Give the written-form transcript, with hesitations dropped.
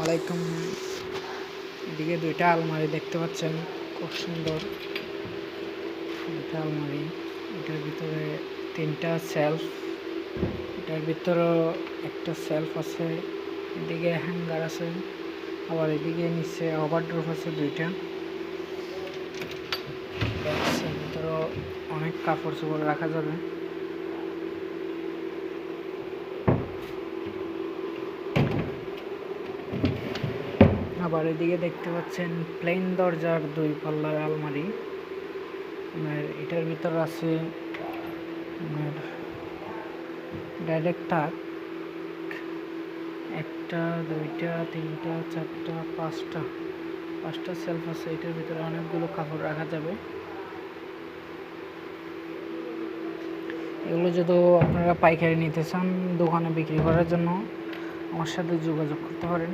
আলাইকুম। এদিকে দুইটা আলমারি দেখতে পাচ্ছেন, খুব সুন্দর দুইটা আলমারি। এটার ভিতরে তিনটা সেলফ, এটার ভিতরেও একটা সেলফ আছে, এদিকে হ্যাঙ্গার আছে, আবার এদিকে নিচে ওভারড্রপ আছে দুইটা। এর ভিতরেও অনেক কাপড় চোপড় রাখা যাবে। আবার এদিকে দেখতে পাচ্ছেন প্লেন দরজার 2 পাল্লার আলমারি। এটার ভিতর আছে ডাইরেক্ট তাক, 1টা 2টা 3টা 4টা 5টা সেলফ আছে। এটার ভিতরে অনেকগুলো কাপড় রাখা যাবে। এগুলো যদি আপনারা পাইকারি নিতে চান দোকানে বিক্রি করার জন্য আমার সাথে যোগাযোগ করতে পারেন।